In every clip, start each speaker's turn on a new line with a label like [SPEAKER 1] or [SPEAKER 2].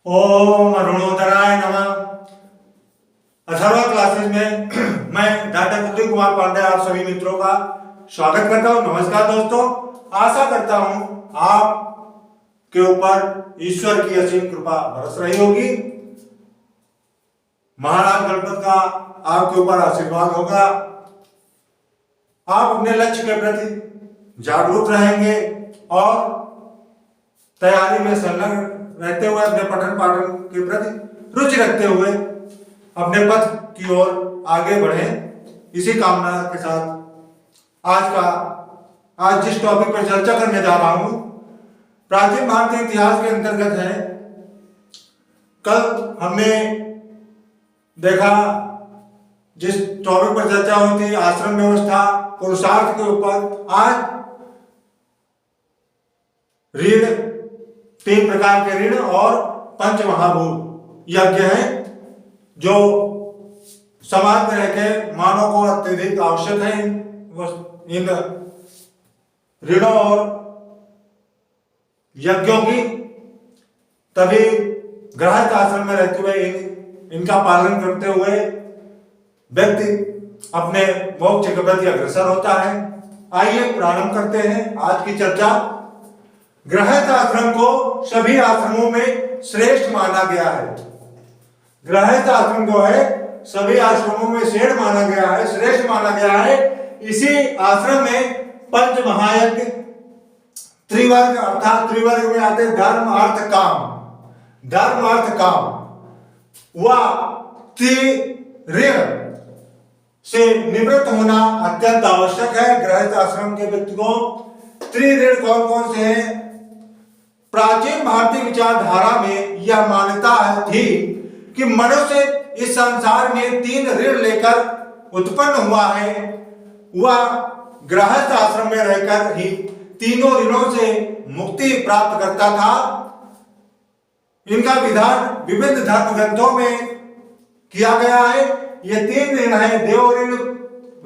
[SPEAKER 1] ओम अरुणोदराय नमः। अथर्वा क्लासेस में मैं डॉक्टर कुलदीप कुमार पांडे आप सभी मित्रों का स्वागत करता हूं। नमस्कार दोस्तों, आशा करता हूं आप के ऊपर ईश्वर की असीम कृपा बरस रही होगी। महाराज गणपति का आपके ऊपर आशीर्वाद होगा। आप अपने लक्ष्य के प्रति जागरूक रहेंगे और तैयारी में संलग्न रहते हुए अपने पठन पाठन के प्रति रुचि रखते हुए अपने पथ की ओर आगे बढ़े। इसी कामना के साथ आज जिस टॉपिक पर चर्चा करने जा रहा हूं प्राचीन भारतीय इतिहास के अंतर्गत है। कल हमने देखा जिस टॉपिक पर चर्चा हुई थी आश्रम व्यवस्था पुरुषार्थ के ऊपर। आज ऋण, 3 प्रकार के ऋण और पंच महाभूत यज्ञ हैं जो समाज में रहकर मानव को अत्यधिक आवश्यक है। इन ऋणों और यज्ञों की तभी गृहस्थ आश्रम में रहते हुए इनका पालन करते हुए व्यक्ति अपने मोक्ष के प्रति अग्रसर होता है। आइए प्रारंभ करते हैं आज की चर्चा। गृहस्थ आश्रम को सभी आश्रमों में श्रेष्ठ माना गया है। गृहस्थ आश्रम जो है सभी आश्रमों में श्रेष्ठ माना गया है। इसी आश्रम में पंच महायज्ञ त्रिवर्ग अर्थात त्रिवर्ग में आते धर्म अर्थ काम वह त्रिऋण से निवृत्त होना अत्यंत आवश्यक है। गृहस्थ आश्रम के व्यक्ति को त्रिऋण कौन कौन से हैं? प्राचीन भारतीय विचारधारा में यह मान्यता थी कि मनुष्य इस संसार में 3 ऋण लेकर उत्पन्न हुआ है। वह गृहस्थ आश्रम में रहकर ही तीनों ऋणों से मुक्ति प्राप्त करता था। इनका विधान विभिन्न धर्म ग्रंथों में किया गया है। ये 3 ऋण है, देव ऋण,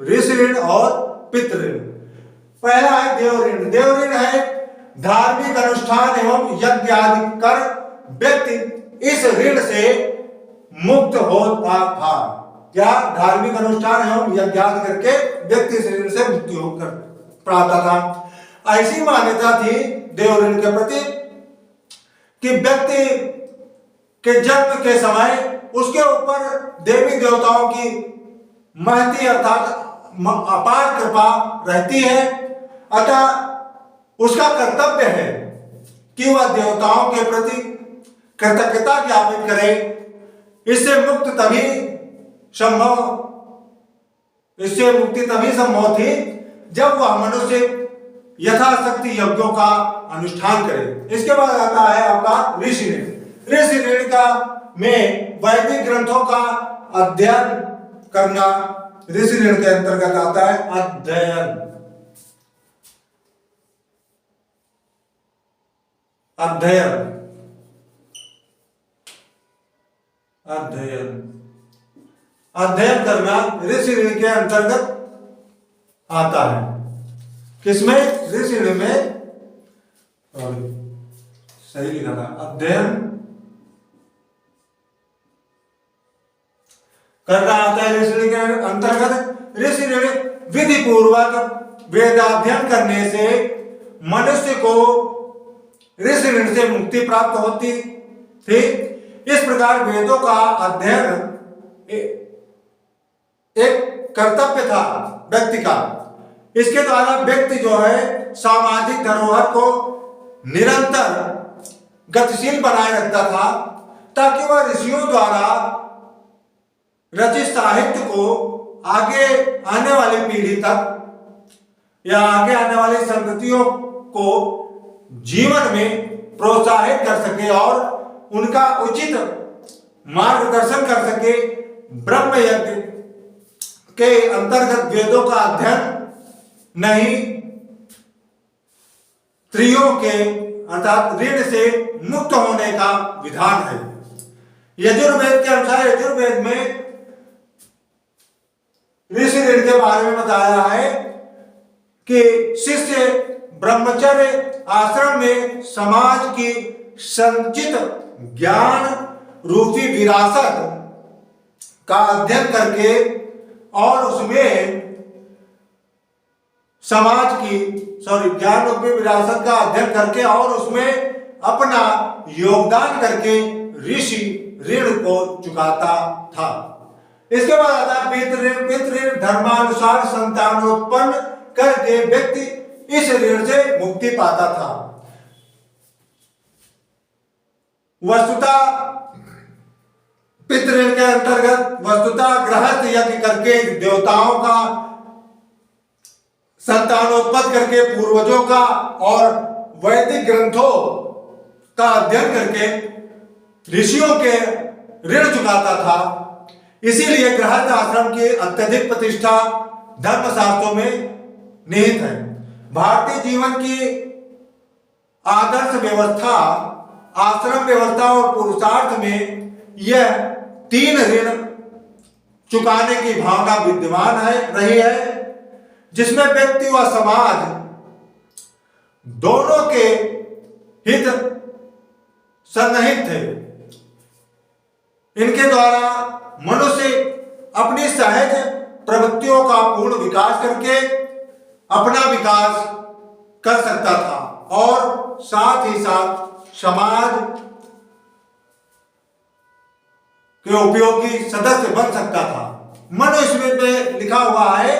[SPEAKER 1] ऋषि ऋण और पितृ ऋण। पहला है देव ऋण। देव ऋण है धार्मिक अनुष्ठान एवं यज्ञ आदि कर व्यक्ति इस ऋण से मुक्त होता था। क्या? धार्मिक अनुष्ठान एवं यज्ञ आदि करके व्यक्ति इस ऋण से मुक्ति होकर प्राप्त था। ऐसी मान्यता थी देव ऋण के प्रति कि व्यक्ति के जन्म के समय उसके ऊपर देवी देवताओं की महती अर्थात अपार कृपा रहती है। अतः उसका कर्तव्य है कि वह देवताओं के प्रति कृतज्ञता ज्ञापित करे। इससे मुक्ति तभी संभव थी जब वह मनुष्य यथाशक्ति यज्ञों का अनुष्ठान करे। इसके बाद आता है आपका ऋषि ऋण। ऋषि ऋण का में वैदिक ग्रंथों का अध्ययन करना ऋषि ऋण के अंतर्गत आता है। अध्ययन करना ऋषि ऋण के अंतर्गत आता है। किसमें? ऋषि ऋण में। सही लिखा था, अध्ययन करना आता है ऋषि ऋण के अंतर्गत। ऋषि ऋण विधि पूर्वक वेदाध्ययन करने से मनुष्य को ऋषि ऋण से मुक्ति प्राप्त होती थी। इस प्रकार वेदों का अध्ययन एक कर्तव्य था व्यक्ति का। इसके द्वारा व्यक्ति जो है सामाजिक धरोहर को निरंतर गतिशील बनाए रखता था ताकि वह ऋषियों द्वारा रचित साहित्य को आगे आने वाली पीढ़ी तक या आगे आने वाली संततियों को जीवन में प्रोत्साहित कर सके और उनका उचित मार्गदर्शन कर सके। ब्रह्म यज्ञ के अंतर्गत वेदों का अध्ययन नहीं त्रियों के अर्थात ऋण से मुक्त होने का विधान है। यजुर्वेद के अनुसार यजुर्वेद में ऋषि ऋण के बारे में बताया है कि शिष्य ब्रह्मचर्य आश्रम में समाज की संचित ज्ञान रूपी विरासत का अध्ययन करके और उसमें ज्ञान रूपी विरासत का अध्ययन करके और उसमें अपना योगदान करके ऋषि ऋण को चुकाता था। इसके बाद आता है पितृ। पितृ धर्मानुसार संतानोत्पन्न करके व्यक्ति इस ऋण से मुक्ति पाता था। वस्तुतः पितृ के अंतर्गत गृहस्थ यज्ञ करके देवताओं का संतानोत्पत्ति करके पूर्वजों का और वैदिक ग्रंथों का अध्ययन करके ऋषियों के ऋण चुकाता था। इसीलिए गृहस्थ आश्रम की अत्यधिक प्रतिष्ठा धर्मशास्त्रों में निहित है। भारतीय जीवन की आदर्श व्यवस्था, आश्रम व्यवस्था और पुरुषार्थ में यह 3 ऋण चुकाने की भावना विद्यमान रही है, जिसमें व्यक्ति व समाज दोनों के हित सन्निहित थे। इनके द्वारा मनुष्य अपनी सहज प्रवृत्तियों का पूर्ण विकास करके अपना विकास कर सकता था और साथ ही साथ समाज के उपयोगी सदस्य बन सकता था। मनुस्मृति में लिखा हुआ है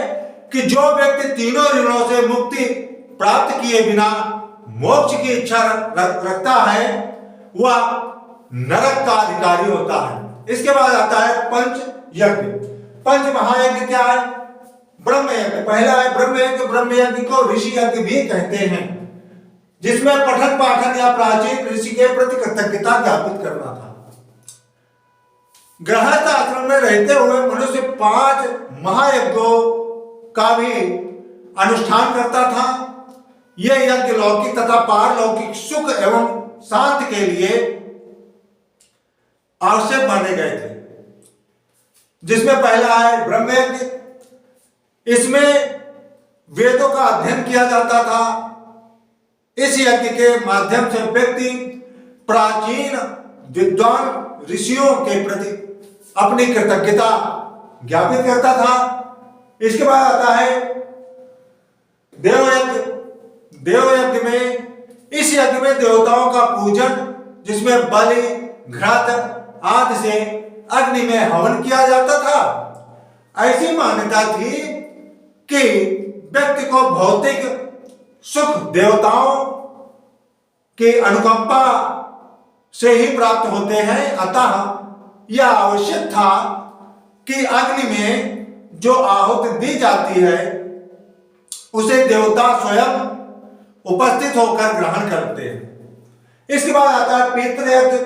[SPEAKER 1] कि जो व्यक्ति तीनों ऋणों से मुक्ति प्राप्त किए बिना मोक्ष की इच्छा रखता है वह नरक का अधिकारी होता है। इसके बाद आता है पंच यज्ञ। पंच महायज्ञ क्या है? ब्रह्म यज्ञ। पहला है ब्रह्म यज्ञ। ब्रह्म यज्ञ को ऋषि यज्ञ भी कहते हैं, जिसमें पठन पाठन या प्राचीन ऋषि के प्रति कृतज्ञता ज्ञापित करना था। गृहस्थ आश्रम में रहते हुए मनुष्य 5 महायज्ञों का भी अनुष्ठान करता था। यह यज्ञ लौकिक तथा पारलौकिक सुख एवं शांति के लिए आवश्यक माने गए थे, जिसमें पहला है ब्रह्म यज्ञ। इसमें वेदों का अध्ययन किया जाता था। इस यज्ञ के माध्यम से व्यक्ति प्राचीन विद्वान ऋषियों के प्रति अपनी कृतज्ञता ज्ञापित करता था। इसके बाद आता है देवयज्ञ। देवयज्ञ में इस यज्ञ में देवताओं का पूजन, जिसमें बलि घृत आदि से अग्नि में हवन किया जाता था। ऐसी मान्यता थी कि व्यक्ति को भौतिक सुख देवताओं की अनुकंपा से ही प्राप्त होते हैं। अतः यह आवश्यक था कि अग्नि में जो आहुति दी जाती है उसे देवता स्वयं उपस्थित होकर ग्रहण करते हैं। इसके बाद आता है पितृयज्ञ।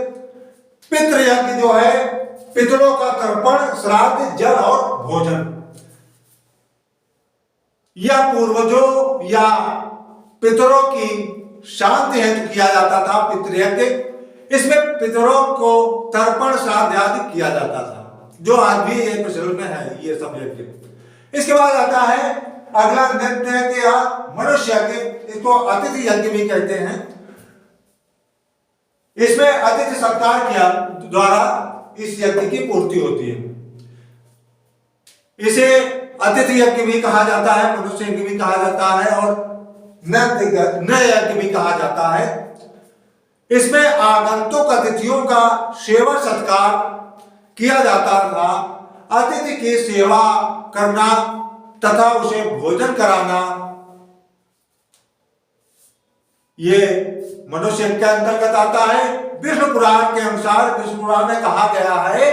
[SPEAKER 1] पितृयज्ञ जो है पितरों का तर्पण, श्राद्ध, जल और भोजन। यह पूर्वजों या पितरों की शांति हेतु किया जाता था। पितृयज्ञ इसमें पितरों को तर्पण, श्राद्ध आदि किया जाता था, जो आज भी ये प्रचलन में है ये सब यज्ञ। इसके बाद आता है अगला नृत्य यज्ञ या मनुष्य यज्ञ। इसको अतिथि यज्ञ भी कहते हैं। इसमें अतिथि सत्कार किया द्वारा इस यज्ञ की पूर्ति होती है। इसे अतिथि यज्ञ भी कहा जाता है, मनुष्य यज्ञ भी कहा जाता है और नृत्य यज्ञ भी कहा जाता है। इसमें आगंतुक अतिथियों का सेवा सत्कार किया जाता था। अतिथि की सेवा करना तथा उसे भोजन कराना ये मनुष्य के अंतर्गत आता है। विष्णु पुराण के अनुसार, विष्णु पुराण में कहा गया है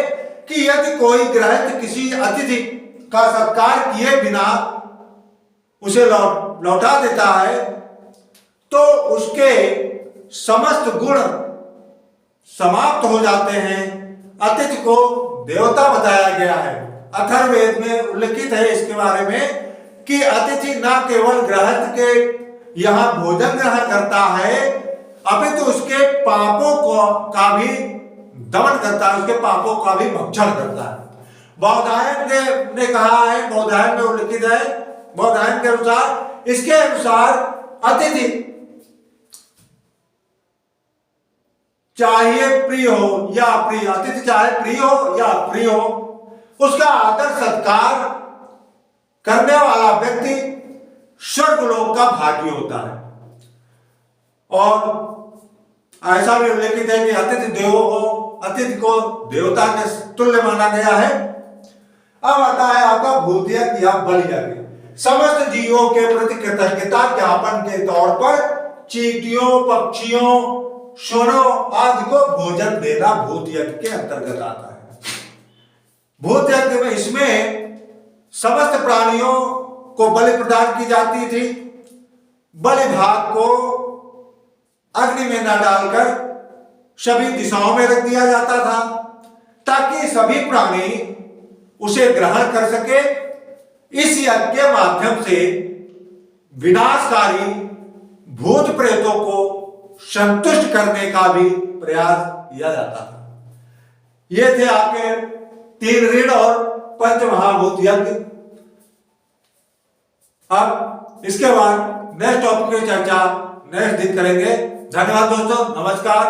[SPEAKER 1] कि यदि कोई गृहस्थ किसी अतिथि का सत्कार किए बिना उसे लौटा देता है तो उसके समस्त गुण समाप्त हो जाते हैं। अतिथि को देवता बताया गया है। अथर्ववेद में उल्लिखित है इसके बारे में कि अतिथि न केवल गृहस्थ के यहाँ भोजन ग्रहण करता है अपितु उसके पापों का भी दमन करता है, उसके पापों का भी भक्षण करता है। बौधायन ने कहा है, बौधायन में उल्लिखित है, बौधायन के अनुसार, इसके अनुसार अतिथि चाहे प्रिय हो या अप्रिय, अतिथि चाहे प्रिय हो या अप्रिय हो, उसका आदर सत्कार करने वाला व्यक्ति स्वर्गलोक का भागी होता है। और ऐसा भी उल्लेखित है कि अतिथि देवो हो, अतिथि को देवता के तुल्य माना गया है। अब आता है आपका भूतयज्ञ या बलियज्ञ। समस्त जीवों के प्रति कृतज्ञता ज्ञापन के तौर पर चींटियों, पक्षियों, शुनों आदि को भोजन देना भूतयज्ञ के अंतर्गत आता है। भूतयज्ञ में इसमें समस्त प्राणियों को बलि प्रदान की जाती थी। बलि भाग को अग्नि में न डालकर सभी दिशाओं में रख दिया जाता था ताकि सभी प्राणी उसे ग्रहण कर सके। इस यज्ञ के माध्यम से विनाशकारी भूत प्रेतों को संतुष्ट करने का भी प्रयास किया जाता था। ये थे आपके 3 ऋण और पंच महाभूत यज्ञ। अब इसके बाद नेक्स्ट टॉपिक की चर्चा नेक्स्ट दिन करेंगे। धन्यवाद दोस्तों, नमस्कार।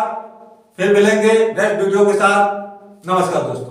[SPEAKER 1] फिर मिलेंगे नेक्स्ट वीडियो के साथ। नमस्कार दोस्तों।